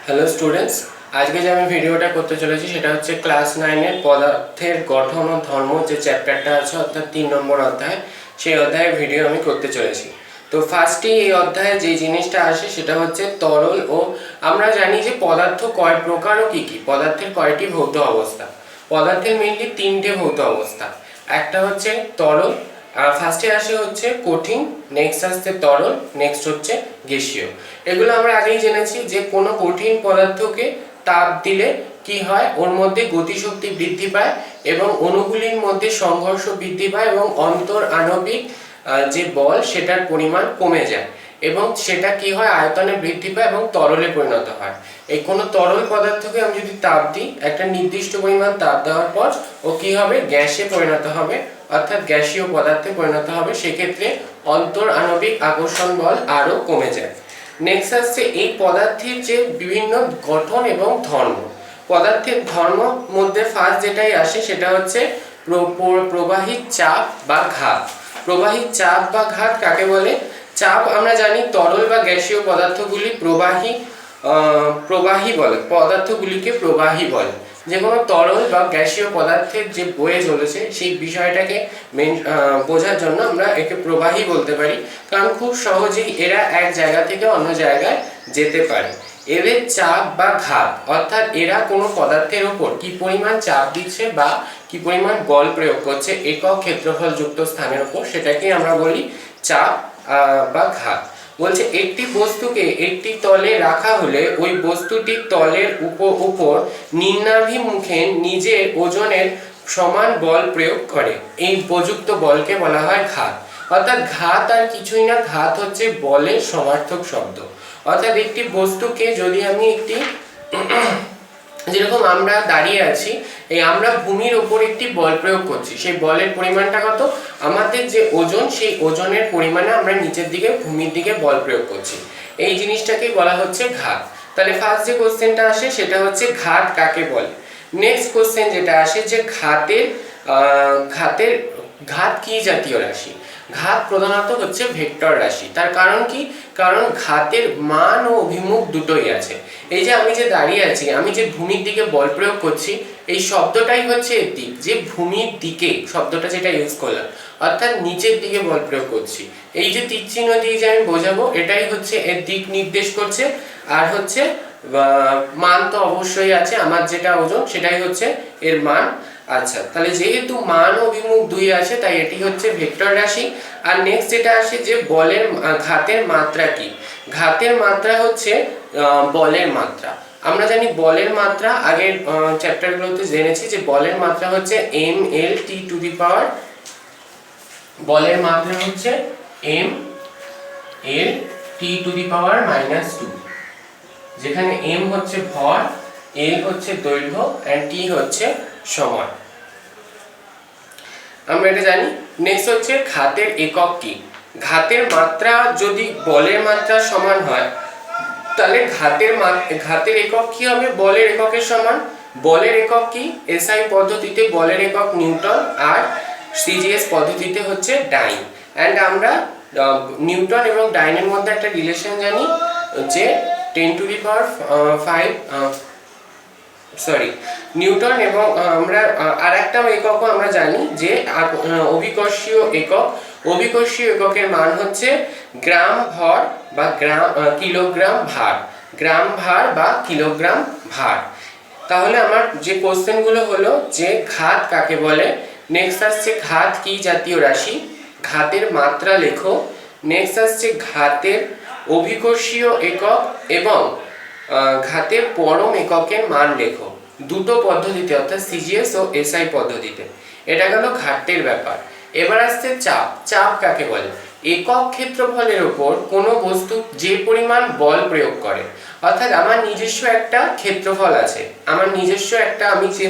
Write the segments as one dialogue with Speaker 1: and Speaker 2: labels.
Speaker 1: Hello students, আজকে যে আমি ভিডিওটা করতে চলেছি সেটা হচ্ছে ক্লাস 9-এর পদার্থের গঠন ও ধর্ম যে চ্যাপ্টারটা আছে অর্থাৎ 3 নম্বর অধ্যায়, সেই অধ্যায়ের ভিডিও আমি করতে চলেছি। তো ফার্স্টেই এই অধ্যায়ে যে জিনিসটা আসে সেটা হচ্ছে তরল ও আমরা জানি যে পদার্থ কয় প্রকার ও কী কী, পদার্থের কয়টি ভৌত অবস্থা। পদার্থের মেইনলি 3টে ভৌত অবস্থা। একটা হচ্ছে তরল, ফার্স্টে আসে হচ্ছে কঠিন, নেক্সট আসছে তরল, নেক্সট হচ্ছে গ্যাসীয়। এগুলো আমরা আগেই জেনেছি যে কোনো কঠিন পদার্থকে তাপ দিলে কি হয়, ওর মধ্যে গতিশক্তি বৃদ্ধি পায় এবং অণুগুলির মধ্যে সংঘর্ষ বৃদ্ধি পায় এবং অন্তর আণবিক যে বল সেটার পরিমাণ কমে যায় এবং সেটা কি হয়, আয়তনে বৃদ্ধি পায় এবং তরলে পরিণত হয়। এই কোনো তরল পদার্থকে আমি যদি তাপ দিই, একটা নির্দিষ্ট পরিমাণ তাপ দেওয়ার পর ও কি হবে, গ্যাসে পরিণত হবে অর্থাৎ গ্যাসীয় পদার্থে পরিণত হবে। সেক্ষেত্রে অন্তর আণবিক আকর্ষণ বল আরও কমে যায়। নেক্সট আসছে এই পদার্থের যে বিভিন্ন গঠন এবং ধর্ম। পদার্থের ধর্ম মধ্যে ফার্স্ট যেটাই আসে সেটা হচ্ছে প্রবাহী চাপ বা ঘাত। প্রবাহী চাপ বা ঘাত কাকে বলে? চাপ আমরা জানি তরল বা গ্যাসীয় পদার্থগুলি প্রবাহী বলে, পদার্থগুলিকে প্রবাহী বলে। যে কোনো তরল বা গ্যাসীয় পদার্থের যে বয়ে চলেছে সেই বিষয়টাকে বোঝার জন্য আমরা একে প্রবাহী বলতে পারি, কারণ খুব সহজেই এরা এক জায়গা থেকে অন্য জায়গায় যেতে পারে। এদের চাপ বা ঘাত অর্থাৎ এরা কোনো পদার্থের ওপর কি পরিমাণ চাপ দিচ্ছে বা কি পরিমাণ বল প্রয়োগ করছে একক ক্ষেত্রফল যুক্ত স্থানের উপর, সেটাকে আমরা বলি চাপ বা ঘাত। বলছে একটি বস্তুকে একটি তলে রাখা হলে ওই বস্তুটির তলের উপর নিম্নাভিমুখে নিজের ওজনের সমান বল প্রয়োগ করে, এই প্রযুক্ত বলকে বলা হয় ঘাত। অর্থাৎ ঘাত আর কিছুই না, ঘাত হচ্ছে বলের সমার্থক শব্দ। অর্থাৎ একটি বস্তুকে যদি আমি একটি যেরকম আমরা দাঁড়িয়ে আছি, এই আমরা ভূমির ওপর একটি বল প্রয়োগ করছি, সেই বলের পরিমাণটা কত, আমাদের যে ওজন সেই ওজনের পরিমাণে আমরা নিচের দিকে ভূমির দিকে বল প্রয়োগ করছি, এই জিনিসটাকে বলা হচ্ছে ঘাত। তাহলে ফার্স্ট যে কোশ্চেনটা আসে সেটা হচ্ছে ঘাত কাকে বলে। নেক্সট কোশ্চেন যেটা আসে যে ঘাত কি জাতীয় রাশি? ঘাত প্রধানত হচ্ছে ভেক্টর রাশি। তার কারণ কি? কারণ ঘাতের মান ও অভিমুখ দুটোই আছে। এই যে আমি যে দাঁড়িয়ে আছি, আমি যে ভূমির দিকে বল প্রয়োগ করছি, এই শব্দটাই হচ্ছে এর দিক, যে ভূমির দিকে শব্দটা যেটা ইউজ করলাম, অর্থাৎ নিচের দিকে বল প্রয়োগ করছি। এই যে তীর চিহ্ন দিয়ে যে আমি বোঝাবো, এটাই হচ্ছে এর দিক নির্দেশ করছে। আর হচ্ছে মান তো অবশ্যই আছে, আমার যেটা ওজন সেটাই হচ্ছে এর মান। আচ্ছা, তাহলে যেহেতু মান ও অভিমুখ দুই আছে তাই এটি হচ্ছে ভেক্টর রাশি। আর নেক্সট যেটা আসে যে বলের ঘাতের মাত্রা কি? ঘাতের মাত্রা হচ্ছে বলের মাত্রা। আমরা জানি বলের মাত্রা, আগের চ্যাপ্টারগুলোতে জেনেছি যে বলের মাত্রা হচ্ছে mL t টু দি পাওয়ার, বলের মাত্রা হচ্ছে mL t two the power -2, যেখানে m হচ্ছে ভর, l হচ্ছে দৈর্ঘ্য and t হচ্ছে সময়। আমরা এটা জানি। নেক্সট হচ্ছে ঘাতের একক কি? ঘাতের মাত্রা যদি বলের মাত্রা সমান হয় তাহলে ঘাতের একক কি হবে? বলের এককের সমান। বলের একক কি? এসআই পদ্ধতিতে বলের একক নিউটন আর সিজিএস পদ্ধতিতে হচ্ছে ডাইন। অ্যান্ড আমরা নিউটন এবং ডাইনের মধ্যে একটা রিলেশন জানি যে 10 টু দি পাওয়ার 5 নিউটন, এবং আমরা আর একটা এককও আমরা জানি যে অভিকর্ষীয় একক। অভিকর্ষীয় এককের মান হচ্ছে গ্রাম ভর বা কিলোগ্রাম ভার, গ্রাম ভার বা কিলোগ্রাম ভার। তাহলে আমার যে কোশ্চেনগুলো হলো যে ঘাত কাকে বলে, নেক্সট আসছে ঘাত কি জাতীয় রাশি, ঘাতের মাত্রা লেখো, নেক্সট আসছে ঘাতের অভিকর্ষীয় একক এবং ঘাতের পরম এককের মান লেখো, দুটো পদ্ধতিতে অর্থাৎ সিজিএস ও এসআই পদ্ধতিতে। এটা গেল ঘাতের ব্যাপার। এবার আসছে চাপ। চাপ কাকে বলে? একক ক্ষেত্রফলের উপর কোনো বস্তু যে পরিমাণ বল প্রয়োগ করে, অর্থাৎ আমার নিজস্ব একটা ক্ষেত্রফল আছে, আমার নিজস্ব একটা আমি যে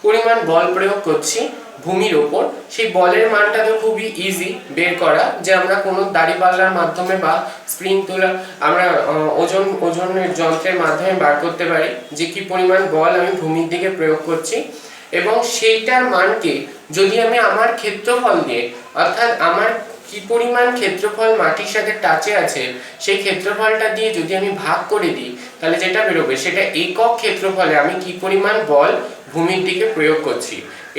Speaker 1: পরিমাণ বল প্রয়োগ করছি ভূমির ওপর, সেই বলের মানটা তো খুবই ইজি বের করা, যে আমরা কোনো দাঁড়িপাল্লার মাধ্যমে বা স্প্রিং তোলা আমরা ওজনের যন্ত্রের মাধ্যমে বার করতে পারি যে কি পরিমাণ বল আমি ভূমির দিকে প্রয়োগ করছি, এবং সেইটার মানকে যদি আমি আমার ক্ষেত্রফল দিয়ে অর্থাৎ আমার কি পরিমাণ ক্ষেত্রফল মাটির সাথে টাচে আছে সেই ক্ষেত্রফলটা দিয়ে যদি আমি ভাগ করে দিই তাহলে যেটা বেরোবে সেটা একক ক্ষেত্রফলে আমি কি পরিমাণ বল ভূমির দিকে প্রয়োগ করছি।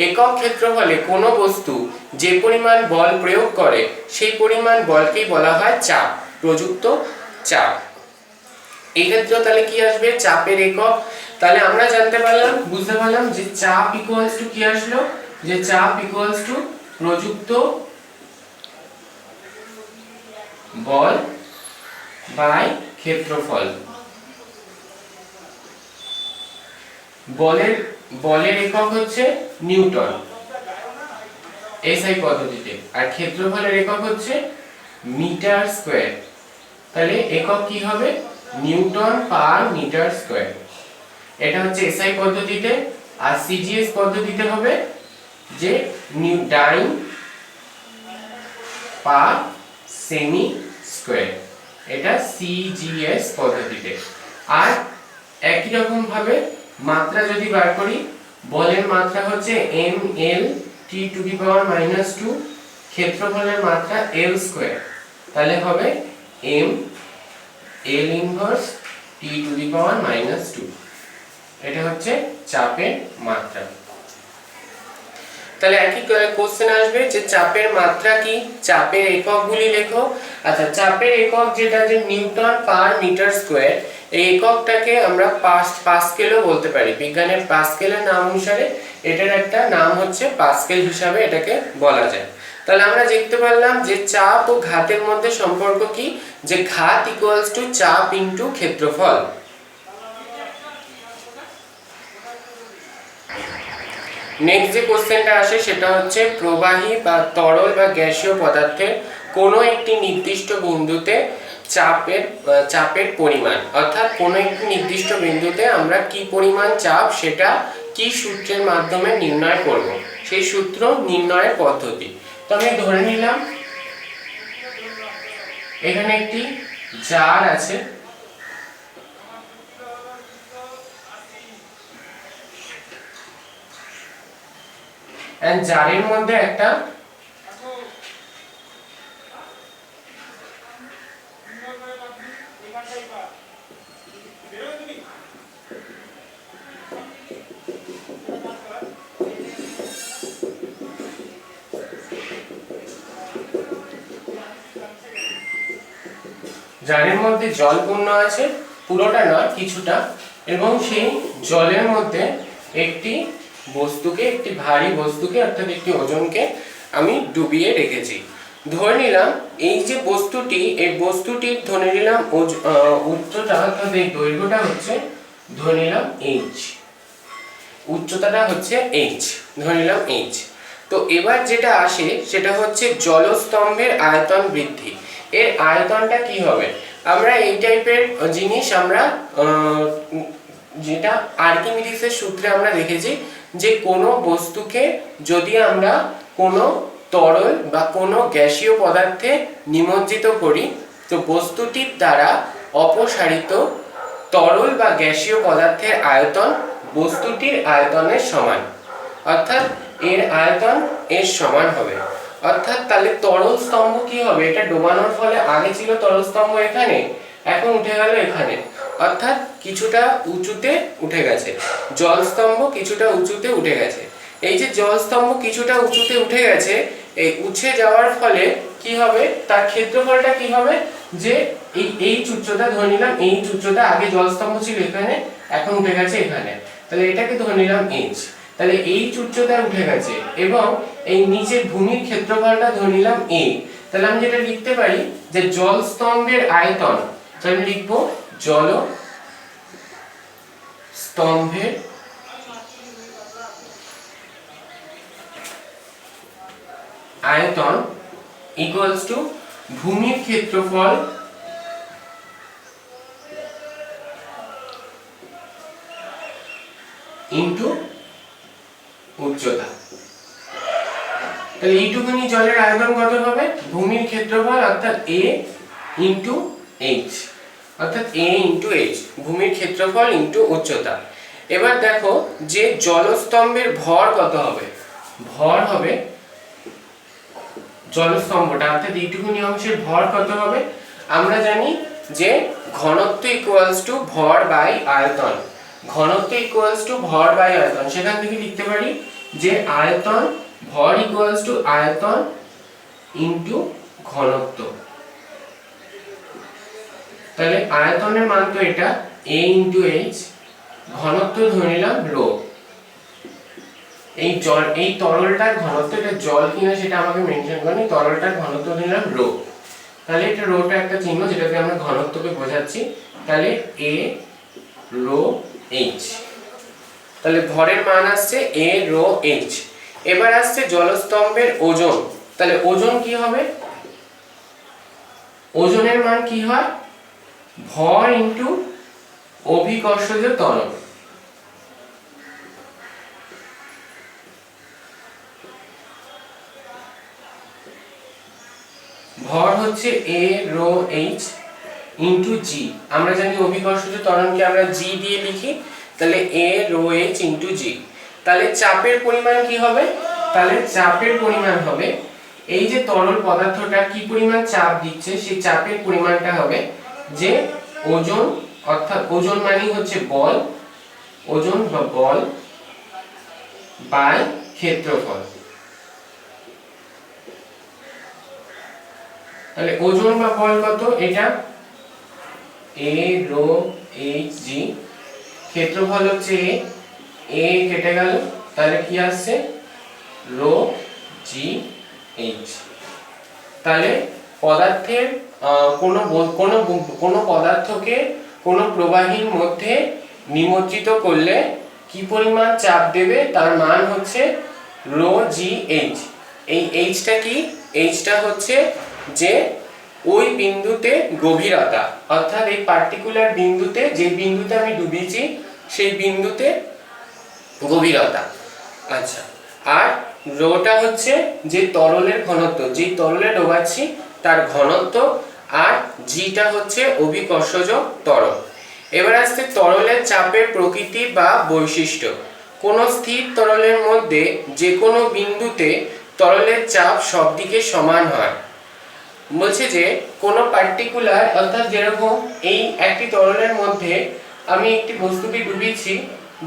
Speaker 1: একক ক্ষেত্রফলে কোনো বস্তু যে পরিমাণ বল প্রয়োগ করে সেই পরিমাণ বলকেই বলা হয় চাপ, প্রযুক্ত চাপ। এই ক্ষেত্রে তাহলে কি আসবে, চাপের একক। তাহলে আমরা জানতে পারলাম, বুঝতে পারলাম যে চাপ ইকুয়ালস টু কি আসলো, যে চাপ ইকুয়ালস টু প্রযুক্ত বল বাই ক্ষেত্রফল। বলের একক হচ্ছে নিউটন এসআই পদ্ধতিতে, আর ক্ষেত্রফলের একক হচ্ছে মিটার স্কয়ার। তাহলে একক কি হবে, নিউটন পার মিটার স্কয়ার। এটা হচ্ছে এসআই পদ্ধতিতে। আর সিজিএস পদ্ধতিতে হবে যে ডাইন পার সেমি স্কয়ার, এটা সিজিএস পদ্ধতিতে। আর একই রকম ভাবে মাত্রা যদি বার করি, বলের মাত্রা হচ্ছে M L T to the power -2, ক্ষেত্রফলের মাত্রা এল স্কয়ার, তাহলে হবে M L inverse T to the power -2। এটা হচ্ছে চাপের মাত্রা। তাহলে একই কোশ্চেন আসবে যে চাপের মাত্রা কি, চাপের এককগুলি লেখো। আচ্ছা, চাপের একক যেটা যে নিউটন পার মিটার স্কয়ার, এই এককটাকে আমরা পাস্কেলও বলতে পারি। বিজ্ঞানের পাস্কেলের নাম অনুসারে এটার একটা নাম হচ্ছে পাস্কেল হিসাবে এটাকে বলা যায়। তাহলে আমরা দেখতে পারলাম যে চাপ ও ঘাতের মধ্যে সম্পর্ক কি, যে ঘাত ইকুয়ালস টু চাপ ইনটু ক্ষেত্রফল। নেক্সট যে কোশ্চেনটা আসে সেটা হচ্ছে প্রবাহী বা তরল বা গ্যাসীয় পদার্থের কোনো একটি নির্দিষ্ট বিন্দুতে চাপের পরিমাণ, অর্থাৎ কোনো একটি নির্দিষ্ট বিন্দুতে আমরা কি পরিমাণ চাপ সেটা কি সূত্রের মাধ্যমে নির্ণয় করব, সেই সূত্র নির্ণয়ের পদ্ধতি। তো আমি ধরে নিলাম এখানে একটি জার আছে, জারের মধ্যে একটা জারের মধ্যে জল পূর্ণ আছে, পুরোটা নয় কিছুটা, এবং সেই জলের মধ্যে একটি বস্তুকে, একটি ভারী বস্তুকে অর্থাৎ একটি ওজনকে আমি ডুবিয়ে রেখেছি। ধরে নিলাম এই যে বস্তুটি, এই বস্তুটির ধরে নিলাম উচ্চতা অর্থাৎ এই দৈর্ঘ্যটা হচ্ছে ধরে নিলাম h, উচ্চতাটা হচ্ছে h, ধরে নিলাম h। তো এবার যেটা আসে সেটা হচ্ছে জলস্তম্ভের আয়তন বৃদ্ধি। এর আয়তনটা কি হবে, আমরা এই টাইপের জিনিস আমরা যেটা আর্কিমিডিসের সূত্রে আমরা দেখেছি যে কোনো বস্তুকে যদি আমরা কোনো তরল বা কোনো গ্যাসীয় পদার্থে নিমজ্জিত করি, তো বস্তুটির দ্বারা অপসারিত তরল বা গ্যাসীয় পদার্থের আয়তন বস্তুটির আয়তনের সমান, অর্থাৎ এর আয়তন এর সমান হবে। অর্থাৎ তাহলে তরল স্তম্ভ কি হবে, এটা ডোবানোর ফলে আগে ছিল তরল স্তম্ভ এখানে, এখন উঠে গেল এখানে, অর্থাৎ কিছুটা উঁচুতে উঠে গেছে। জল স্তম্ভ কিছুটা উঁচুতে উঠে গেছে। এই যে জল স্তম্ভ কিছুটা উঁচুতে উঠে গেছে, এই উঠে যাওয়ার ফলে কি হবে, তার ক্ষেত্রফলটা কি হবে, যে এই উচ্চতা ধরে নিলাম, এই উচ্চতা আগে জল স্তম্ভ ছিল এখানে, এখন উঠে গেছে এখানে, তাহলে এটাকে ধরে নিলাম h। তাহলে এই উচ্চতা উঠে গেছে এবং এই নিচের ভূমির ক্ষেত্রফলটা ধরে নিলাম a। তাহলে আমি যেটা লিখতে পারি যে জল স্তম্ভের আয়তন, তাহলে লিখবো জল স্তম্ভের আয়তন ইকুয়ালস টু ভূমির ক্ষেত্রফল ইনটু উচ্চতা। তাহলে এইটুকুনি জলের আয়তন কত হবে, ভূমির ক্ষেত্রফল অর্থাৎ a ইনটু h, অর্থাৎ a ইনটু h, ভূমির ক্ষেত্রফল ইনটু উচ্চতা। এবার দেখো যে জলস্তম্ভের ভর কত হবে, ভর হবে জলস্তম্ভটা অর্থাৎ এইটুকুনি অংশের ভর কত হবে? আমরা জানি যে ঘনত্ব ইকুয়ালস টু ভর বাই আয়তন। ঘনত্ব ইকুয়ালস টু ভর বাই আয়তন, সেখান থেকে লিখতে পারি যে আয়তন ভর ইকুয়ালস টু আয়তন ইনটু ঘনত্ব। তাহলে আয়তনের মান তো এটা a ইনটু h, ঘনত্ব ধরে নিলাম রো। এই তরলটার ঘনত্ব, এটা জল কিনা সেটা আমাকে মেনশন করেনি, তরলটার ঘনত্ব নিলাম রো। তাহলে এটা রোটা একটা চিহ্ন যেটাতে আমরা ঘনত্বকে বোঝাচ্ছি। তাহলে a রো h, তাহলে ভরের মান আসছে a রো h। এবার আসছে জলস্তম্ভের ওজন। তাহলে ওজন কি হবে? ওজনের মান কি হয়? ভর ইনটু অভিকর্ষজ ত্বরণ। ভর হচ্ছে a rho h into g। আমরা জানি অভিকর্ষজ ত্বরণকে আমরা g দিয়ে লিখি, তাহলে a rho h into g। তাহলে চাপের পরিমাণ কি হবে? তাহলে চাপের পরিমাণ হবে, এই যে তরল পদার্থটা কি পরিমাণ চাপ দিচ্ছে সেই চাপের পরিমাণটা হবে যে ওজন, অর্থাৎ ওজন মানে হচ্ছে বল, ওজন বা বল বাই ক্ষেত্রফল। তাহলে ওজন বা বল কত? এটা a রো h g, ক্ষেত্রফল হচ্ছে a কেটে গেল, তাহলে কি আসছে? Rho g h। তাহলে পদার্থের কোনো পদার্থকে কোনো প্রবাহীর মধ্যে নিমজ্জিত করলে কি পরিমাণ চাপ দেবে তার মান হচ্ছে রো জি এইচ। এই এইচটা কি? এইচটা হচ্ছে যে ওই বিন্দুতে গভীরতা, অর্থাৎ এই পার্টিকুলার বিন্দুতে, যে বিন্দুতে আমি ডুবিয়েছি সেই বিন্দুতে গভীরতা। আচ্ছা, আর রোটা হচ্ছে যে তরলের ঘনত্ব, যে তরলে ডোবাচ্ছি তার ঘনত্ব, আর জিটা হচ্ছে অভিকর্ষজ ত্বরণ। এবার আসছে তরলের চাপের প্রকৃতি বা বৈশিষ্ট্য। কোনো স্থির তরলের মধ্যে যে কোনো বিন্দুতে তরলের চাপ সব দিকে সমান হয়। বলছে যে কোনো পার্টিকুলার, অর্থাৎ যেরকম এই একটি তরলের মধ্যে আমি একটি বস্তুকে ডুবিয়েছি,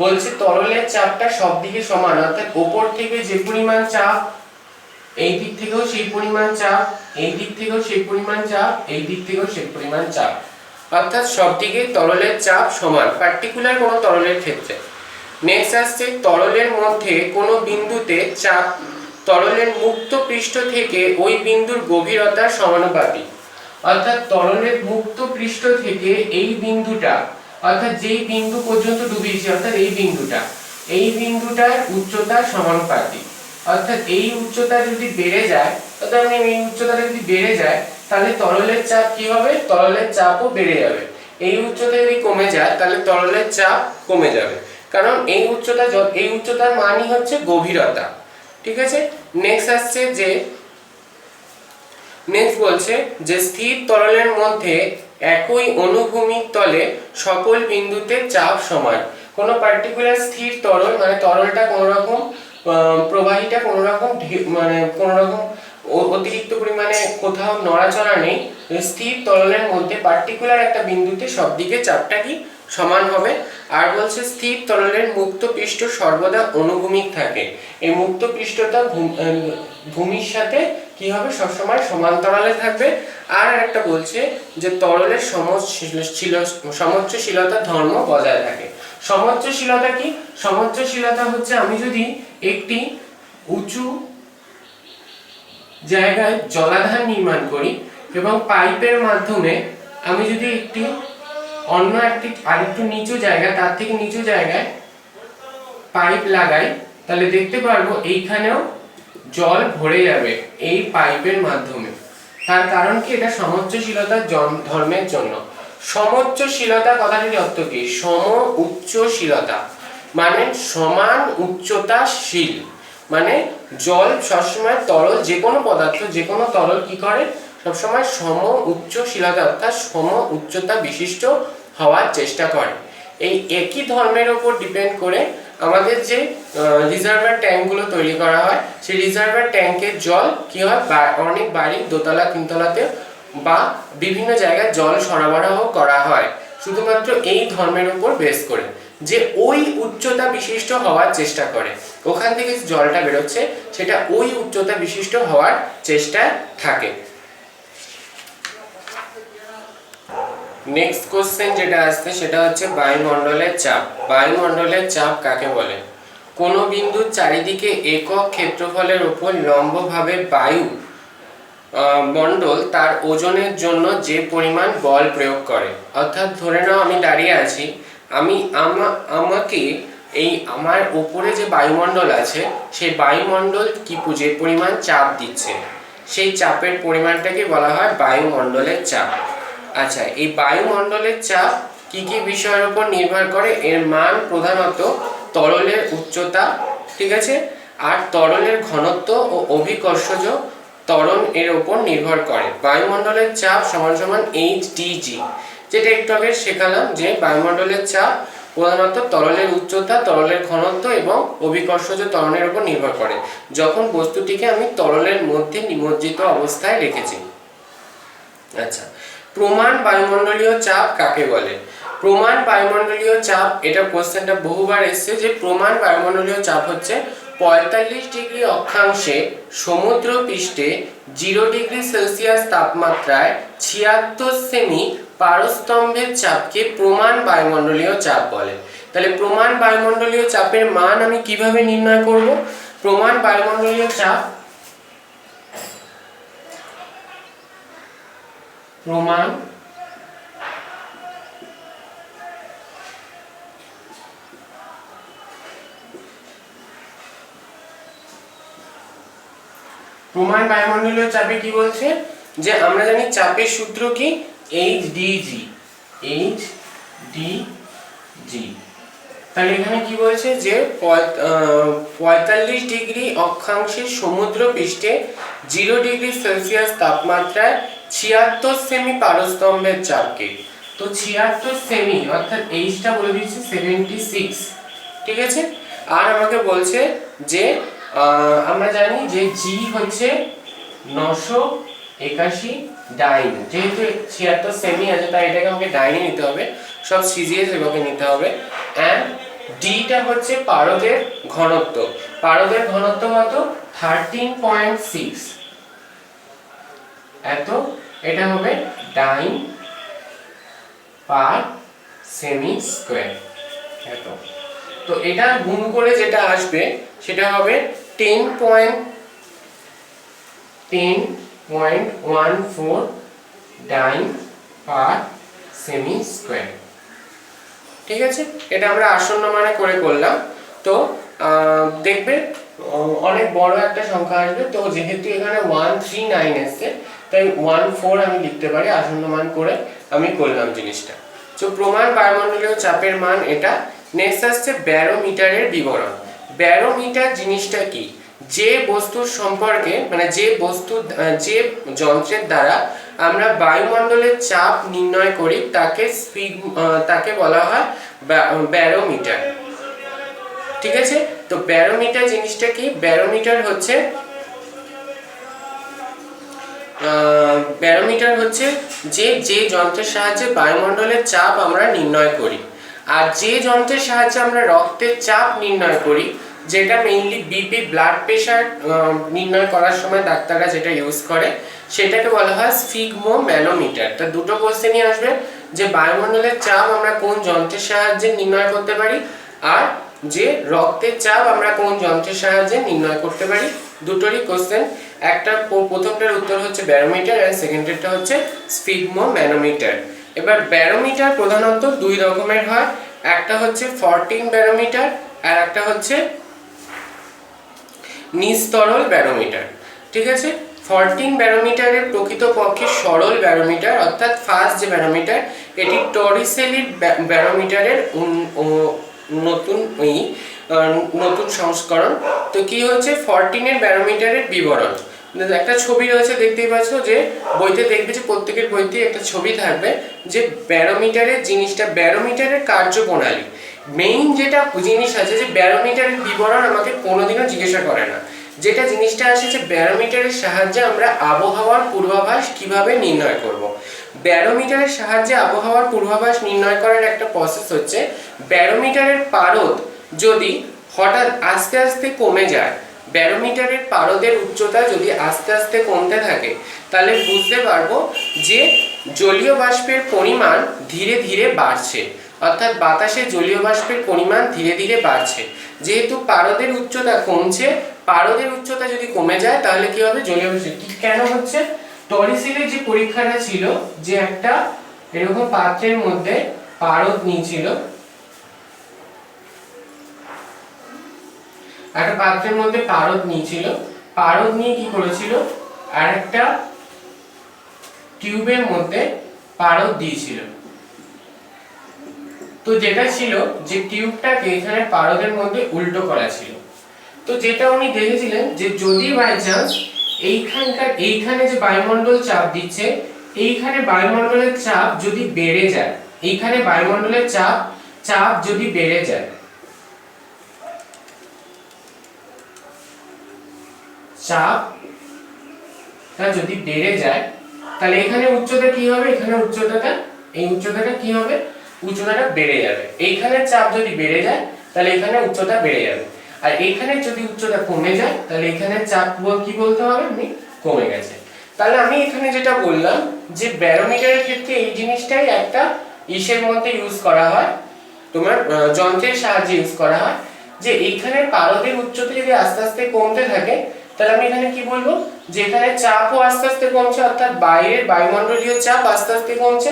Speaker 1: বলছে তরলের চাপটা সব দিকে সমান, অর্থাৎ উপর থেকে যে পরিমাণ চাপ এই দিক থেকেও সেই পরিমাণ চাপ, এই দিক থেকেও সেই পরিমাণ চাপ, এই দিক থেকেও সেই পরিমাণ চাপ, অর্থাৎ সব দিকে তরলের চাপ সমান পার্টিকুলার কোনো তরলের ক্ষেত্রে। নেক্সট আসছে তরলের মধ্যে কোনো বিন্দুতে চাপ তরলের মুক্ত পৃষ্ঠ থেকে ওই বিন্দুর গভীরতার সমানুপাতিক। অর্থাৎ তরলের মুক্ত পৃষ্ঠ থেকে এই বিন্দুটা, অর্থাৎ যেই বিন্দু পর্যন্ত ডুবিয়েছি, অর্থাৎ এই বিন্দুটার উচ্চতার সমানুপাতিক। অর্থাৎ এই উচ্চতা যদি বেড়ে যায়, অর্থাৎ এই উচ্চতাটা যদি বেড়ে যায় তাহলে তরলের চাপ কি হবে? তরলের চাপও বেড়ে যাবে। এই উচ্চতা যদি কমে যায় তাহলে তরলের চাপ কমে যাবে, কারণ এই উচ্চতার মানই হচ্ছে গভীরতা। ঠিক আছে। নেক্সট আসছে যে নেক্সট বলছে যে স্থির তরলের মধ্যে একই অনুভূমিক তলে সকল বিন্দুতে চাপ সমান। কোনো পার্টিকুলার স্থির তরল, মানে তরলটা কোনো রকম প্রবাহীটা কোনো রকম অতিরিক্ত পরিমাণে কোথাও নড়াচড়া নেই, স্থির তরলের মধ্যে পার্টিকুলার একটা বিন্দুতে সব দিকে চাপটা কি সমান হবে। আর বলছে স্থির তরলের মুক্ত পৃষ্ঠ সর্বদা অনুভূমিক থাকে। এই মুক্ত পৃষ্ঠটা ভূমির সাথে কি হবে? সবসময় সমান্তরালে থাকবে। আর একটা বলছে যে তরলের সমোচ্চশীলতার ধর্ম বজায় থাকে। সমোচ্চশীলতা কি? সমোচ্চশীলতা হচ্ছে আমি যদি একটি উঁচু জায়গায় জলাধার নির্মাণ করি এবং পাইপের মাধ্যমে আমি যদি আরেকটু নিচু জায়গা, তার থেকে নিচু জায়গায় পাইপ লাগাই, তাহলে দেখতে পারবো এইখানেও জল ভরে যাবে এই পাইপের মাধ্যমে। তার কারণ কি? এটা সমোচ্চশীলতার ধর্মের জন্য। সমোচ্চশীলতা কথাটির অর্থ কি? সম উচ্চশীলতা মানে সমান উচ্চতাশীল, মানে জল সবসময় তরল, যে কোনো পদার্থ, যে কোনো তরল কি করে? সবসময় সম উচ্চশীলতা অর্থাৎ সম উচ্চতা বিশিষ্ট হওয়ার চেষ্টা করে। এই একই ধর্মের উপর ডিপেন্ড করে আমাদের যে রিজার্ভার ট্যাঙ্কগুলো তৈরি করা হয় সেই রিজার্ভার ট্যাঙ্কের জল কি হয় অনেক বাড়ি দোতলা তিনতলাতে বা বিভিন্ন জায়গায় জল সরবরাহ করা হয় শুধুমাত্র এই ধর্মের উপর বেস করে, যে ওই উচ্চতা বিশিষ্ট হওয়ার চেষ্টা করে, ওখান থেকে জলটা বেরোচ্ছে সেটা ওই উচ্চতা বিশিষ্ট হওয়ার চেষ্টা থাকে। নেক্সট কোশ্চেন যেটা আসছে সেটা হচ্ছে বায়ুমণ্ডলের চাপ। বায়ুমণ্ডলের চাপ কাকে বলে? কোনো বিন্দুর চারিদিকে একক ক্ষেত্রফলের উপর লম্বভাবে বায়ু মণ্ডল তার ওজনের জন্য যে পরিমাণ বল প্রয়োগ করে। অর্থাৎ ধরে নাও আমি দাঁড়িয়ে আছি, আমাকে এই আমার উপরে যে বায়ুমণ্ডল আছে সেই বায়ুমণ্ডল কি যে পরিমাণ চাপ দিচ্ছে সেই চাপের পরিমাণটাকে বলা হয় বায়ুমণ্ডলের চাপ। আচ্ছা, এই বায়ুমণ্ডলের চাপ কি কি বিষয়ের উপর নির্ভর করে? এর মান প্রধানত তরলের উচ্চতা, ঠিক আছে, আর তরলের ঘনত্ব ও অভিকর্ষজ ত্বরণ এর উপর নির্ভর করে। বায়ুমণ্ডলের চাপ সমান সমান HdG, যেটা একটু আগে শেখালাম যে বায়ুমণ্ডলের চাপ প্রধানত তরলের উচ্চতা, তরলের ঘনত্ব এবং অভিকর্ষজ ত্বরণের উপর নির্ভর করে যখন বস্তুটিকে আমি তরলের মধ্যে নিমজ্জিত অবস্থায় রেখেছি। আচ্ছা, প্রমাণ বায়ুমণ্ডলীয় চাপ কাকে বলে? প্রমাণ বায়ুমণ্ডলীয় চাপ, এটা কোশ্চেনটা বহুবার এসেছে, যে প্রমাণ বায়ুমণ্ডলীয় চাপ হচ্ছে 45 ডিগ্রি অক্ষাংশে সমুদ্র পৃষ্ঠে 0 ডিগ্রি সেলসিয়াস তাপমাত্রায় 76 সেমি পারস্তম্ভের চাপকে প্রমাণ বায়ুমণ্ডলীয় চাপ বলে। তাহলে প্রমাণ বায়ুমণ্ডলীয় চাপের মান আমি কিভাবে নির্ণয় করব? প্রমাণ বায়ুমণ্ডলীয় চাপ, প্রমাণ বায়ুমণ্ডলীয় চাপে কি বলছে, যে আমরা জানি চাপের সূত্র কি, HdG। তাহলে এখানে কি বলছে, যে 45 ডিগ্রি অক্ষাংশে সমুদ্র পৃষ্ঠে 0 ডিগ্রি সেলসিয়াস তাপমাত্রায় 76 সেমি পারস্তম্ভের চাপকে। তো 76 সেমি অর্থাৎ এইচটা বলে দিচ্ছি 76, ঠিক আছে। আর আমাকে বলছে যে আমরা জানি যে জি হচ্ছে 981 ডাইন, যেহেতু 76 সেমি আছে তাই এটাকে আমাকে ডাইনে নিতে হবে, সব সিজিএস এভাবে নিতে হবে। এন্ড ডিটা হচ্ছে পারদের ঘনত্ব, পারদের ঘনত্ব কত? 13.6 এত, এটা হবে ডাইন পার সেমি স্কয়ার এত। তো এটা গুণ করে যেটা আসবে সেটা হবে 10.14 ডাইন পার সেমি স্কয়ার, ঠিক আছে। এটা আমরা আসন্ন মানে করে করলাম। তো দেখবে অনেক বড় একটা সংখ্যা আসবে, তো যেহেতু এখানে 139 এসছে তাই 14 আমি লিখতে পারি, আসন্ন মান করে আমি করলাম জিনিসটা। তো প্রমাণ বায়ুমণ্ডলীয় চাপের মান এটা। নেক্সট আসছে ব্যারোমিটারের বিবরণ। ব্যারোমিটার জিনিসটা কি? যে বস্তুর সম্পর্কে মানে যে যন্ত্রের দ্বারা আমরা বায়ুমণ্ডলের চাপ নির্ণয় করি তাকে বলা হয় ব্যারোমিটার, ঠিক আছে। তো ব্যারোমিটার জিনিসটা কি? ব্যারোমিটার হচ্ছে যে যন্ত্রের সাহায্যে বায়ুমণ্ডলের চাপ আমরা নির্ণয় করি। আর যে যন্ত্রের সাহায্যে আমরা রক্তের চাপ নির্ণয় করি, যেটা মেইনলি বিপি ব্লাড প্রেশার নির্ণয় করার সময় ডাক্তাররা যেটা ইউজ করে, সেটাকে বলা হয় স্ফিগমোম্যানোমিটার। তা দুটো কোশ্চেনই আসবে, যে বায়ুমণ্ডলের চাপ আমরা কোন যন্ত্রের সাহায্যে নির্ণয় করতে পারি, আর যে রক্তের চাপ আমরা কোন যন্ত্রের সাহায্যে নির্ণয় করতে পারি। দুটোরই কোশ্চেন, একটা প্রথমটার উত্তর হচ্ছে ব্যারোমিটার আর সেকেন্ডেরটা হচ্ছে স্ফিগমোম্যানোমিটার। এবার ব্যারোমিটার প্রধানত দুই রকমের হয়, একটা হচ্ছে ফরটিন ব্যারোমিটার আর একটা হচ্ছে নিস্তরল ব্যারোমিটার, ঠিক আছে। ফরটিন ব্যারোমিটারের প্রকৃতপক্ষে সরল ব্যারোমিটার, অর্থাৎ ফার্স্ট যে ব্যারোমিটার, এটি টরিসেলি ব্যারোমিটারের নতুন সংস্করণ। তো কি হচ্ছে ফরটিনের ব্যারোমিটারের বিবরণ, একটা ছবি রয়েছে দেখতেই পাচ্ছ, যে বইতে দেখবে যে প্রত্যেকের বইতে একটা ছবি থাকবে, যে ব্যারোমিটারের জিনিসটা, ব্যারোমিটারের কার্যপ্রণালী। মেইন যেটা জিনিস আছে যে ব্যারোমিটারের বিবরণ আমাকে কোনোদিনও জিজ্ঞাসা করে না। যেটা জিনিসটা আসে যে ব্যারোমিটারের সাহায্যে আমরা আবহাওয়ার পূর্বাভাস কিভাবে নির্ণয় করব। ব্যারোমিটারের সাহায্যে আবহাওয়ার পূর্বাভাস নির্ণয় করার একটা প্রসেস হচ্ছে, ব্যারোমিটারের পারদ যদি হঠাৎ আস্তে আস্তে কমে যায়, ব্যারোমিটারের পারদের উচ্চতা যদি আস্তে আস্তে কমতে থাকে, তাহলে বুঝতে পারবো যে জলীয় বাষ্পের পরিমাণ ধীরে ধীরে বাড়ছে, অর্থাৎ বাতাসে জলীয় বাষ্পের পরিমাণ ধীরে ধীরে বাড়ছে। যেহেতু পারদের উচ্চতা কমছে, পারদের উচ্চতা যদি কমে যায় তাহলে কি হবে, জলীয় বাষ্প কেন হচ্ছে, টরিসিলের যে পরীক্ষাটা ছিল, যে একটা এরকম পাত্রের মধ্যে পারদ নিয়েছিল, একটা পাত্রের মধ্যে পারদ নিয়েছিল, পারদ নিয়ে কি করেছিল, আর একটা টিউবের মধ্যে পারদ দিয়েছিল। তো যেটা ছিল যে টিউবটাকে এখানে পারদের মধ্যে উল্টো করা ছিল। তো যেটা উনি দেখেছিলেন যে যদি বাই চান্স এইখানে যে বায়ুমণ্ডল চাপ দিচ্ছে, এইখানে বায়ুমণ্ডলের চাপ যদি বেড়ে যায়, এইখানে বায়ুমণ্ডলের চাপ যদি বেড়ে যায়, চাপটা যদি বেড়ে যায়, তাহলে এখানে উচ্চতা কি হবে, এখানে উচ্চতাটা, এই উচ্চতাটা কি হবে, উচ্চতাটা বেড়ে যাবে। এইখানে চাপ যদি বেড়ে যায় তাহলে এখানে উচ্চতা বেড়ে যাবে, আর এইখানে যদি উচ্চতা কমে যায় তাহলে এখানে চাপ কি বলতে হবে, আমি কমে গেছে। তাহলে আমি এখানে যেটা বললাম যে ব্যারোমিটারের ক্ষেত্রে এই জিনিসটাই একটা ইসের মধ্যে ইউজ করা হয়, তোমার যন্ত্রের সাহায্যে ইউজ করা হয়, যে এইখানে পারদের উচ্চতা যদি আস্তে আস্তে কমতে থাকে, তাহলে আমি এখানে কি বলবো, যে এখানে চাপও আস্তে আস্তে কমছে, অর্থাৎ বাইরের বায়ুমণ্ডলীয় চাপ আস্তে আস্তে কমছে,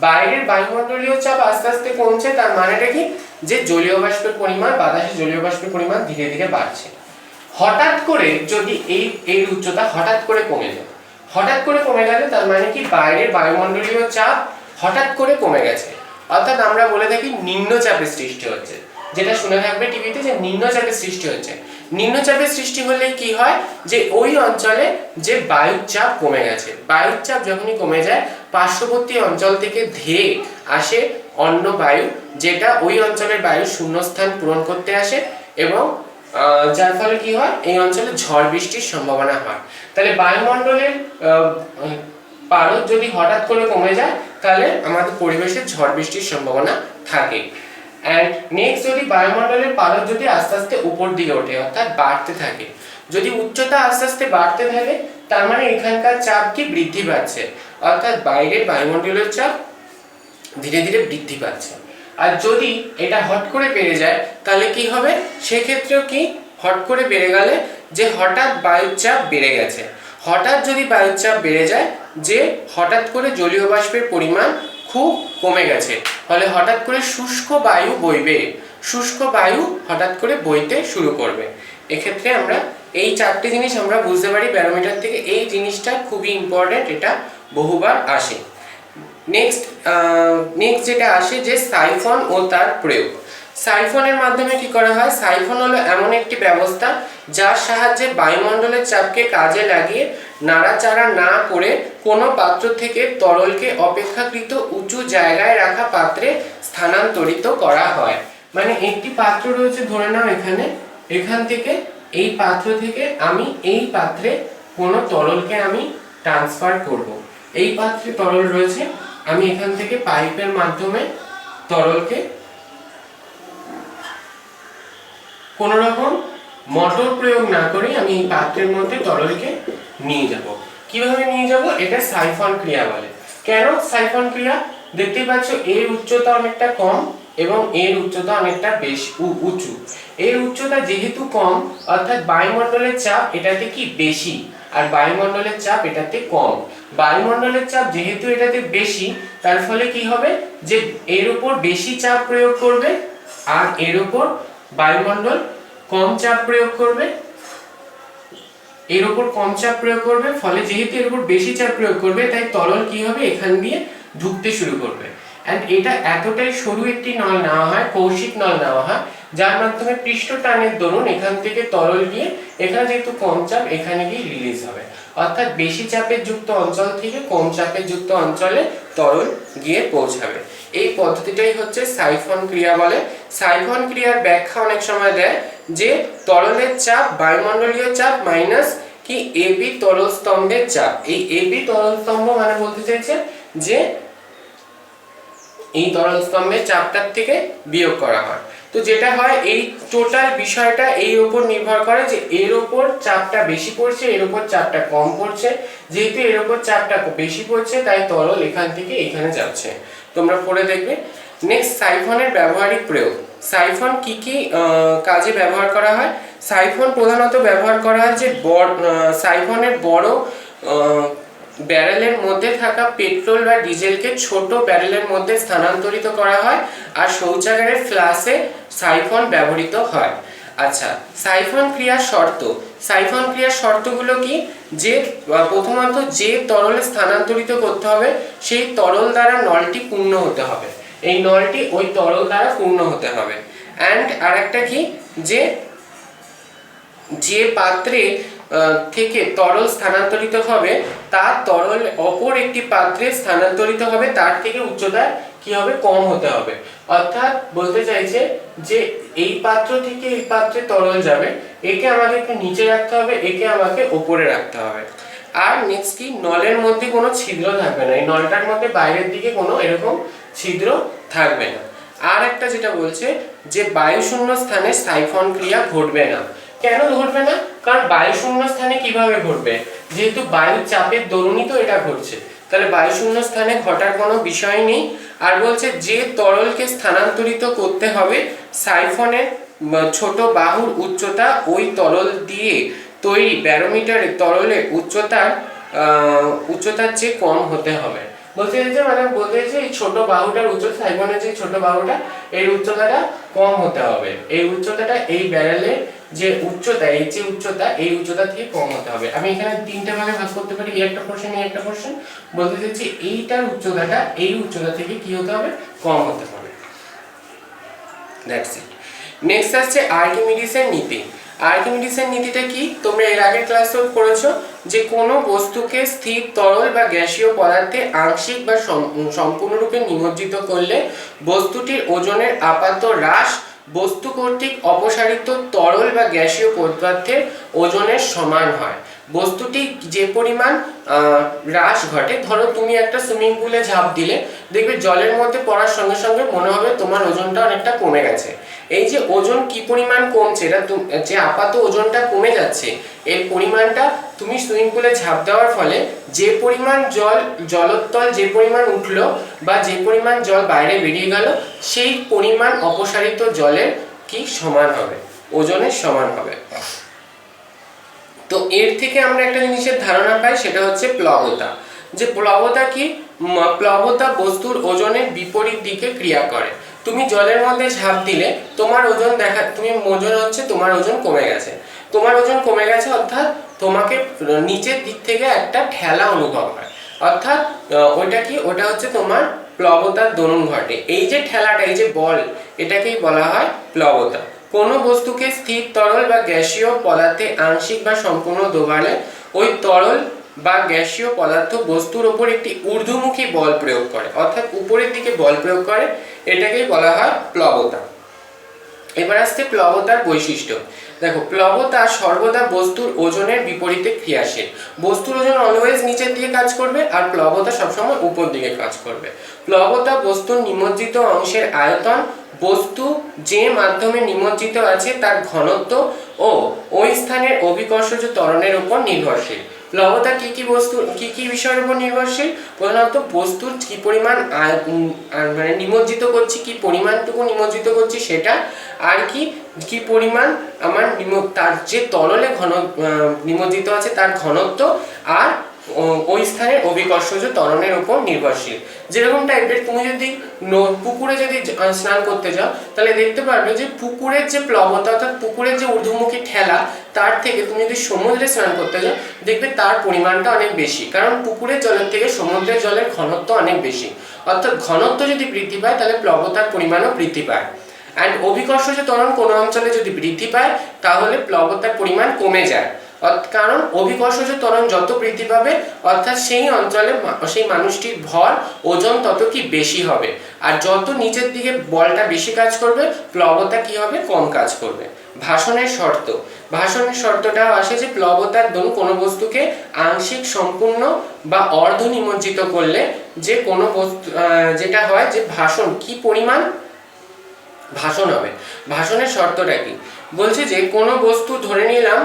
Speaker 1: বাইরের বায়ুমণ্ডলীয় চাপ আস্তে আস্তে কমছে, তার মানেটা কি, যে জলীয় বাষ্পের পরিমাণ, বাতাসে জলীয় বাষ্পের পরিমাণ ধীরে ধীরে বাড়ছে। হঠাৎ করে যদি এই উচ্চতা হঠাৎ করে কমে যায়, হঠাৎ করে কমে গেলে তার মানে কি, বাইরের বায়ুমণ্ডলীয় চাপ হঠাৎ করে কমে গেছে, অর্থাৎ আমরা বলে থাকি নিম্নচাপের সৃষ্টি হচ্ছে, যেটা শুনে থাকবে টিভিতে যে নিম্নচাপের সৃষ্টি হচ্ছে। নিম্নচাপের সৃষ্টি হলে কি হয়, যে ওই অঞ্চলে যে বায়ুর চাপ কমে গেছে, বায়ুর চাপ যখনই কমে যায়, পার্শ্ববর্তী অঞ্চল থেকে ধেয়ে আসে অন্য বায়ু, যেটা ওই অঞ্চলের বায়ুর শূন্যস্থান পূরণ করতে আসে, এবং যার ফলে কি হয়, এই অঞ্চলে ঝড় বৃষ্টির সম্ভাবনা হয়। তাহলে বায়ুমণ্ডলের পারদ যদি হঠাৎ করে কমে যায়, তাহলে আমাদের পরিবেশে ঝড় বৃষ্টির সম্ভাবনা থাকে। এন্ড নেক্সট, যদি বায়ুমণ্ডলের পারদ যদি আস্তে আস্তে উপর দিকে ওঠে, অর্থাৎ বাড়তে থাকে, যদি উচ্চতা আস্তে আস্তে বাড়তে থাকে, তার মানে এখানকার চাপ কি বৃদ্ধি পাচ্ছে, অর্থাৎ বাইরের বায়ুমণ্ডলের চাপ ধীরে ধীরে বৃদ্ধি পাচ্ছে। আর যদি এটা হট করে বেড়ে যায় তাহলে কি হবে, সেক্ষেত্রেও কি, হট করে বেড়ে গেলে যে হঠাৎ বায়ুর চাপ বেড়ে গেছে, হঠাৎ যদি বায়ুর চাপ বেড়ে যায়, যে হঠাৎ করে জলীয় বাষ্পের পরিমাণ খুব কমে গেছে, ফলে হঠাৎ করে শুষ্ক বায়ু বইবে, শুষ্ক বায়ু হঠাৎ করে বইতে শুরু করবে। এক্ষেত্রে আমরা এই চারটি জিনিস আমরা বুঝতে পারি ব্যারোমিটার থেকে, এই জিনিসটা খুবই ইম্পর্টেন্ট, এটা বহুবার আসে। নেক্সট যেটা আসে যে সাইফন ও তার প্রয়োগ। সাইফনের মাধ্যমে কি করা হয়, সাইফন হলো এমন একটি ব্যবস্থা যার সাহায্যে বায়ুমণ্ডলের চাপকে কাজে লাগিয়ে নাড়াচাড়া না করে কোনো পাত্র থেকে তরলকে অপেক্ষাকৃত উঁচু জায়গায় রাখা পাত্রে স্থানান্তরিত করা হয়। মানে একটি পাত্র রয়েছে, ধরে নাও এখান থেকে, এই পাত্র থেকে আমি এই পাত্রে কোনো তরলকে আমি ট্রান্সফার করব। এই পাত্রে তরল রয়েছে, আমি এখান থেকে পাইপের মাধ্যমে তরলকে কোন রকম মোটর প্রয়োগ না করে আমি এই পাত্রের মধ্যে তরলকে নিয়ে যাব। কিভাবে নিয়ে যাব, এটা সাইফন ক্রিয়া বলে। কেন সাইফন ক্রিয়া, দেখতেই পাচ্ছ এর উচ্চতা অনেকটা কম এবং এর উচ্চতা অনেকটা বেশি উঁচু। এর উচ্চতা যেহেতু কম, অর্থাৎ বায়ুমণ্ডলের চাপ এটাতে কি বেশি, আর বায়ুমণ্ডলের চাপ এটাতে কম। বায়ুমণ্ডলের চাপ যেহেতু এটাতে বেশি, তার ফলে কি হবে, যে এর উপর বেশি চাপ প্রয়োগ করবে, আর এর উপর বায়ুমণ্ডল কম চাপ প্রয়োগ করবে, এর উপর কম চাপ প্রয়োগ করবে, ফলে যেহেতু এর উপর বেশি চাপ প্রয়োগ করবে, তাই তরল কি হবে, এখান দিয়ে ঢুকতে শুরু করবে। এন্ড এটা এতটাই সরু একটি নল নেওয়া হয়, কৌশিক নল নেওয়া হয়, যার মাধ্যমে পৃষ্ঠ টানের দরুন এখান থেকে তরল গিয়ে, এখানে যেহেতু কম চাপ, এখানে গিয়ে রিলিজ হবে, অর্থাৎ বেশি চাপের যুক্ত অঞ্চল থেকে কম চাপের যুক্ত অঞ্চলে তরল গিয়ে পৌঁছাবে। এই পদ্ধতিটাই হচ্ছে সাইফন ক্রিয়া বলে, সাইফন ক্রিয়ার ব্যাখ্যা অনেক সময় দেয় যে তরলের চাপ বায়ুমণ্ডলীয় চাপ মাইনাস কি এবি তরল স্তম্ভের চাপ। এই এবি তরল স্তম্ভ মানে বলতে চাইছে যে এই তরল স্তম্ভের চাপটার থেকে বিয়োগ করা হয়। তো যেটা হয় এই টোটাল বিষয়টা এই উপর নির্ভর করে যে এর উপর চাপটা বেশি পড়ছে, এর উপর চাপটা কম পড়ছে। যেহেতু এর উপর চাপটা বেশি পড়ছে তাই তরল এখান থেকে এখানে যাচ্ছে। তোমরা পড়ে দেখবে। নেক্সট, সাইফনের ব্যবহারিক প্রয়োগ। সাইফন কি কি কাজে ব্যবহার করা হয়? সাইফন প্রধানত ব্যবহার করা হয় যে সাইফনের বড় ব্যারেলের মধ্যে থাকা পেট্রোল বা ডিজেলকে ছোট ব্যারেলের মধ্যে স্থানান্তরিত করা হয়, আর শৌচাগারের ফ্লাশে সাইফন ব্যবহৃত হয়। আচ্ছা, সাইফন ক্রিয়ার শর্ত। সাইফন ক্রিয়ার শর্তগুলো কি? যে প্রথমত যে তরলে স্থানান্তরিত করতে হবে সেই তরল দ্বারা নলটি পূর্ণ হতে হবে, এই নলটি ওই তরল দ্বারা পূর্ণ হতে হবে। অ্যান্ড আরেকটা কি, যে পাত্রে থেকে তরল স্থানান্তরিত হবে তার তরল অপর একটি পাত্রে স্থানান্তরিত হবে তার থেকে উচ্চতা কি হবে? কম হতে হবে। অর্থাৎ বলতে চাইছে যে এই পাত্র থেকে এই পাত্রে তরল যাবে, একে আমাকে একটু নিচে রাখতে হবে, একে আমাকে উপরে রাখতে হবে। আর নেক্সট কি, নলের মধ্যে কোনো ছিদ্র থাকবে না, এই নলটার মধ্যে বাইরের দিকে কোনো এরকম ছিদ্র থাকবে না। আর একটা যেটা বলছে যে বায়ুশূন্য স্থানে সাইফন ক্রিয়া ঘটবে না। কেন ঘটবে না? কারণ বায়ুশূন্য স্থানে কিভাবে ঘটবে? যেহেতু বায়ুর চাপের দরুনই তো এটা ঘটছে, তাহলে বায়ুশূন্য স্থানে ঘটার কোনো বিষয় নেই। আর বলছে যে তরলকে স্থানান্তরিত করতে হবে সাইফনের ছোট বাহুর উচ্চতা ওই তরল দিয়ে তৈরি ব্যারোমিটারের তরলের উচ্চতার চেয়ে কম হতে হবে। বলতে চাইছে মানে বলতে চাইছে এই ছোট বাহুটার উচ্চতা, সাইফনের যে ছোট বাহুটা এর উচ্চতাটা কম হতে হবে, এই উচ্চতাটা এই ব্যারেলের যে উচ্চতা, এই যে উচ্চতা এই উচ্চতা থেকে কম হতে হবে। আমি এখানে তিনটা ভাগে ভাগ করতে পারি, এই একটা পোরশন এই একটা পোরশন। বলতে চাইছি এইটার উচ্চতাটা এই উচ্চতা থেকে কি হতে হবে? কম হতে হবে। That's it. নেক্সট আসছে আর্কিমিডিসের নীতি। আর্কিমিডিসের নীতিটা কি? তোমরা এর আগের ক্লাসেও পড়েছো যে কোনো বস্তুকে স্থির তরল বা গ্যাসীয় পদার্থে আংশিক বা সম্পূর্ণরূপে নিমজ্জিত করলে বস্তুটির ওজনের আপাত হ্রাস বস্তু কর্তৃক অপসারিত তরল বা গ্যাসীয় পদার্থের ওজনের সমান হয়। বস্তুটি যে পরিমাণ হ্রাস ঘটে, ধরো তুমি একটা সুইমিং পুলে ঝাঁপ দিলে, দেখবে জলের মধ্যে পড়ার সঙ্গে সঙ্গে মনে হবে তোমার ওজনটা অনেকটা কমে গেছে। এই যে ওজন কি পরিমাণ কমছে, এটা যে আপাত ওজনটা কমে যাচ্ছে এর পরিমাণটা তুমি সুইমিং পুলে ঝাঁপ দেওয়ার ফলে যে পরিমাণ জলোত্তল যে পরিমাণ উঠলো বা যে পরিমাণ জল বাইরে বেরিয়ে গেল সেই পরিমাণ অপসারিত জলের কি সমান হবে? ওজনের সমান হবে। তো এর থেকে আমরা একটা জিনিসের ধারণা পাই, সেটা হচ্ছে প্লবতা। যে প্লবতা কি? প্লবতা বস্তুর ওজনের বিপরীত দিকে ক্রিয়া করে। তুমি জলের মধ্যে ঝাঁপ দিলে তোমার ওজন তোমার ওজন কমে গেছে, তোমার ওজন কমে গেছে অর্থাৎ তোমাকে নিচের দিক থেকে একটা ঠেলা অনুভব হয়, অর্থাৎ ওটা কি? ওটা হচ্ছে তোমার প্লবতার দোলন ঘটে। এই যে ঠেলাটা, এই যে বল, এটাকেই বলা হয় প্লবতা। কোনো বস্তুকে স্থির তরল বা গ্যাসীয় পদার্থে আংশিক বা সম্পূর্ণ দোবালে ওই তরল বা গ্যাসীয় পদার্থ বস্তুর উপর একটি ঊর্ধ্বমুখী বল প্রয়োগ করে, অর্থাৎ উপরের দিকে বল প্রয়োগ করে, এটাকেই বলা হয় প্লবতা। এবার আসছে প্লবতার বৈশিষ্ট্য। দেখো, প্লবতা সর্বদা বস্তুর ওজনের বিপরীতে ক্রিয়াশীল। বস্তুর ওজন অলওয়েজ নিচের দিকে কাজ করবে আর প্লবতা সবসময় উপর দিকে কাজ করবে। প্লবতা বস্তুর নিমজ্জিত অংশের আয়তন, বস্তু যে মাধ্যমে নিমজ্জিত আছে তার ঘনত্ব ও ওই স্থানের অভিকর্ষজ ত্বরণের উপর নির্ভরশীল। প্লবতা কি কি বিষয়ের উপর নির্ভরশীল? প্রধানত বস্তুর কি পরিমাণ মানে নিমজ্জিত করছি, কি পরিমাণটুকু নিমজ্জিত করছি সেটা, আর কি পরিমাণ আমার তার যে তরলে নিমজ্জিত আছে তার ঘনত্ব, আর ওই স্থানের অভিকর্ষজ ত্বরণের উপর নির্ভরশীল। যেরকম টাইপের তুমি যদি পুকুরে যদি স্নান করতে যাও তাহলে দেখতে পারবে যে পুকুরের যে প্লবতা অর্থাৎ পুকুরের যে ঊর্ধ্বমুখী ঠেলা তার থেকে তুমি যদি সমুদ্রে স্নান করতে যাও দেখবে তার পরিমাণটা অনেক বেশি, কারণ পুকুরের জলের থেকে সমুদ্রের জলের ঘনত্ব অনেক বেশি। অর্থাৎ ঘনত্ব যদি বৃদ্ধি পায় তাহলে প্লবতার পরিমাণও বৃদ্ধি পায়। অ্যান্ড অভিকর্ষজ ত্বরণ কোনো অঞ্চলে যদি বৃদ্ধি পায় তাহলে প্লবতার পরিমাণ কমে যায়। কারণ অভিকর্ষজ ত্বরণ যত বৃদ্ধি পাবে অর্থাৎ সেই অঞ্চলে সেই মানুষটির ভর ওজন তত কি বেশি হবে, আর যত নিচের দিকে বলটা বেশি কাজ করবে প্লবতা কি হবে কম কাজ করবে। ভাসনের শর্ত, ভাসনের শর্তটাও আসে যে প্লবতার দরুন কোনো বস্তুকে আংশিক, সম্পূর্ণ বা অর্ধ নিমজ্জিত করলে যে কোনো বস্তু যেটা হয় যে ভাসন কি পরিমাণ ভাসন হবে। ভাসনের শর্তটা কি বলছে যে কোনো বস্তু ধরে নিলাম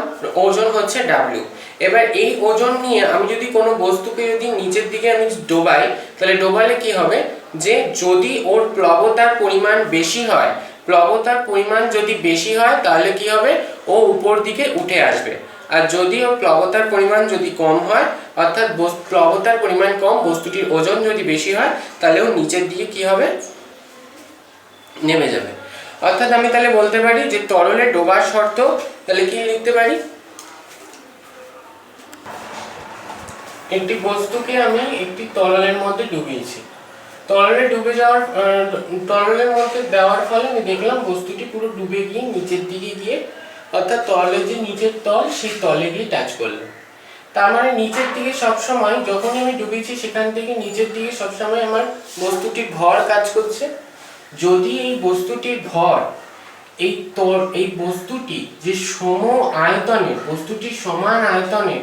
Speaker 1: ওজন হচ্ছে W, এবার এই ওজন নিয়ে আমি যদি কোনো বস্তুকে যদি নিচের দিকে আমি ডোবাই তাহলে ডোবালে কি হবে যে যদি ওর প্লবতার পরিমাণ বেশি হয়, প্লবতার পরিমাণ যদি বেশি হয় তাহলে কি হবে ও উপর দিকে উঠে আসবে, আর যদি ওর প্লবতার পরিমাণ যদি কম হয় অর্থাৎ প্লবতার পরিমাণ কম বস্তুটির ওজন যদি বেশি হয় তাহলে ও নিচের দিকে কি হবে নেমে যাবে। অর্থাৎ আমি তাহলে বলতে পারি যে তরলে ডোবার শর্ত তাহলে কি লিখতে পারি, একটি বস্তুকে আমি একটি তরলের মধ্যে ডুবিয়েছি, তরলে ডুবে যাওয়ার তরলের মধ্যে দেওয়ার ফলে আমি দেখলাম বস্তুটি পুরো ডুবে গিয়ে নিচের দিকে গিয়ে অর্থাৎ তরলের যে নিচের তল সেই তলে গিয়ে টাচ করলো। তার মানে নিচের দিকে সবসময় যখন আমি ডুবেছি সেখান থেকে নিচের দিকে সবসময় আমার বস্তুটির ভর কাজ করছে। যদি এই বস্তুটির ভর এই বস্তুটি যে বস্তুটির সমান আয়তনে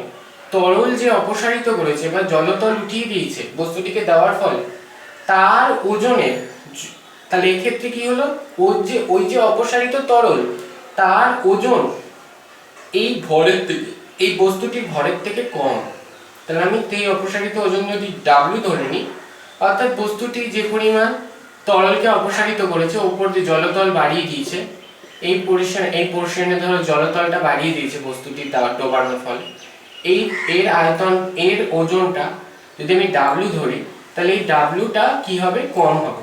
Speaker 1: তরল যে অপসারিত করেছে বা জলতল উঠিয়ে দিয়েছে বস্তুটিকে দেওয়ার ফলে তার ওজনে, তাহলে এক্ষেত্রে কি হলো ওই যে অপসারিত তরল তার ওজন এই ভরের থেকে এই বস্তুটির ভরের থেকে কম, তাহলে আমি এই অপসারিত ওজন যদি W ধরে নিই অর্থাৎ বস্তুটি যে পরিমাণ তরলকে অপসারিত করেছে উপর দিয়ে জলতল বাড়িয়ে দিয়েছে, এই পোরশনে ধরো জলতলটা বাড়িয়ে দিয়েছে বস্তুটির ডোবানোর ফলে এর আয়তন এর ওজনটা যদি আমি W ধরি তাহলে এই Wটা কি হবে কম হবে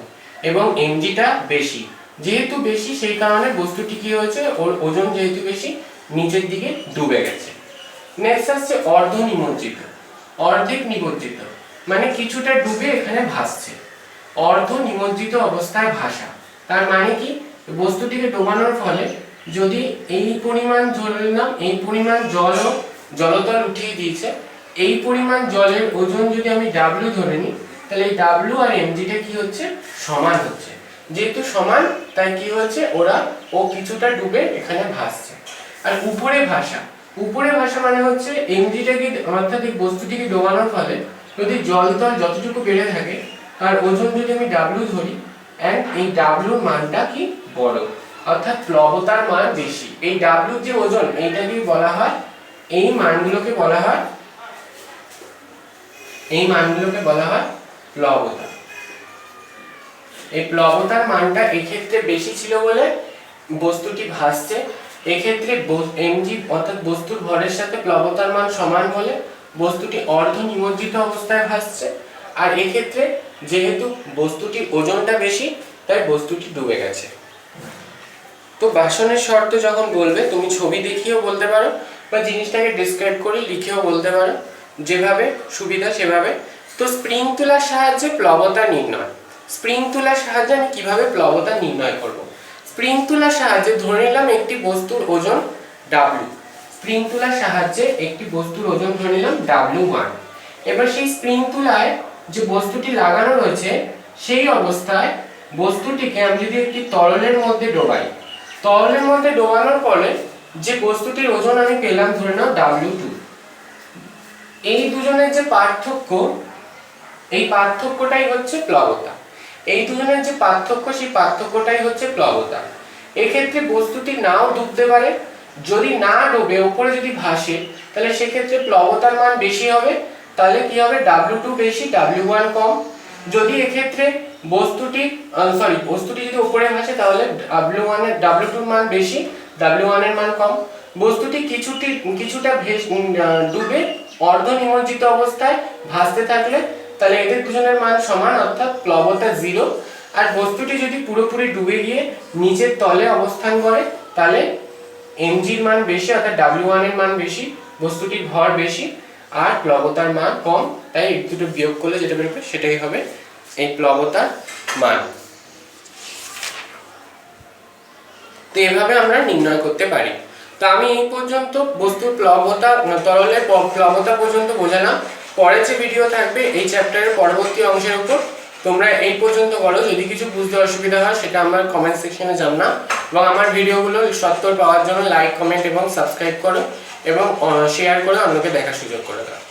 Speaker 1: এবং mgটা বেশি, যেহেতু বেশি সেই কারণে বস্তুটি কি হয়েছে ওর ওজন যেহেতু বেশি নিচের দিকে ডুবে গেছে। নেক্সট আসছে অর্ধ নিমজ্জিত, অর্ধেক নিমজ্জিত মানে কিছুটা ডুবে এখানে ভাসছে, অর্ধ নিমজ্জিত অবস্থায় ভাসা তার মানে কি বস্তুটিকে ডোবানোর ফলে যদি এই পরিমাণ ধরে নিলাম এই পরিমাণ জলতল উঠিয়ে দিয়েছে, এই পরিমাণ জলের ওজন যদি আমি W ধরে নিই তাহলে এই W আর mgটা কি হচ্ছে সমান হচ্ছে, যেহেতু সমান তাই কি হচ্ছে ও কিছুটা ডুবে এখানে ভাসছে। আর উপরে ভাসা মানে হচ্ছে mgটাকে অর্থাৎ এই বস্তুটিকে ডোবানোর ফলে যদি জলতল যতটুকু বেড়ে থাকে আর ওজন যদি আমি W ধরি এন্ড এই W মানটা কি বড় অর্থাৎ প্লবতার মান বেশি, এই W যে ওজন এইটাকে বলা হয় এই মানগুলোকে বলা হয় প্লবতা। এই প্লবতার মানটা এক্ষেত্রে বেশি ছিল বলে বস্তুটি ভাসছে, এক্ষেত্রে mg অর্থাৎ বস্তুর ভরের সাথে প্লবতার মান সমান হলে বস্তুটি অর্ধ নিমজ্জিত অবস্থায় ভাসছে, আর এক্ষেত্রে যেহেতু বস্তুটির ওজনটা বেশি তাই বস্তুটি ডুবে গেছে। তো ভাসনের শর্ত যখন বলবে তুমি ছবি দেখিয়েও বলতে পারো বা জিনিসটাকে ডেসক্রাইব করে লিখেও বলতে পারো, যেভাবে সুবিধা সেভাবে। তো স্প্রিং তুলার সাহায্যে প্লবতা নির্ণয়, স্প্রিং তুলার সাহায্যে আমি কিভাবে প্লবতা নির্ণয় করব। স্প্রিং তুলার সাহায্যে ধরে নিলাম একটি বস্তুর ওজন W, স্প্রিং তুলার সাহায্যে একটি বস্তুর ওজন ধরে নিলাম W1। এবার সেই স্প্রিং তুলায় যে বস্তুটি লাগানো রয়েছে সেই অবস্থায় বস্তুটিকে আমি যদি একটি তরলের মধ্যে ডোবাই, তরলের মধ্যে ডোবানোর ফলে যে বস্তুটির ওজন আমি পেলাম ধরে নাও W2, এই দুজনের যে পার্থক্য এই পার্থক্যটাই হচ্ছে প্লবতা, এই দুজনের যে পার্থক্য সেই পার্থক্যটাই হচ্ছে প্লবতা। এক্ষেত্রে বস্তুটি নাও ডুবতে পারে, যদি না ডুবে উপরে যদি ভাসে তাহলে সেক্ষেত্রে প্লবতার মান বেশি হবে, তাহলে কি হবে W2 বেশি W1 কম। যদি এক্ষেত্রে বস্তুটি যদি উপরে ভাসে তাহলে W2 এর মান বেশি W1 এর মান কম। বস্তুটি কিছুটা ডুবে অর্ধ নিমজ্জিত অবস্থায় ভাসতে থাকলে তাহলে এদের দুজনের মান সমান অর্থাৎ প্লবতা 0। আর বস্তুটি যদি পুরোপুরি ডুবে গিয়ে নিচের তলে অবস্থান করে তাহলে mg এর মান বেশি অর্থাৎ W1 এর মান বেশি, বস্তুটির ভর বেশি আর প্লবতার মান কম, তাই এই দুটো বিয়োগ করলে যেটা বেরোবে সেটাই হবে এই প্লবতার মান। তো এভাবে আমরা নির্ণয় করতে পারি। তো আমি এই পর্যন্ত বস্তুর প্লবতা তরলের প্লবতা পর্যন্ত বোঝালাম। পরের যে ভিডিও থাকবে এই চ্যাপ্টারের পরবর্তী অংশের উপর, তোমরা এই পর্যন্ত করো। যদি কিছু বুঝতে অসুবিধা হয় সেটা আমার কমেন্ট সেকশনে জানা, এবং আমার ভিডিওগুলো সত্তর পাওয়ার জন্য লাইক, কমেন্ট এবং সাবস্ক্রাইব করো এবং শেয়ার করে অন্যকে দেখার সুযোগ করে দাও।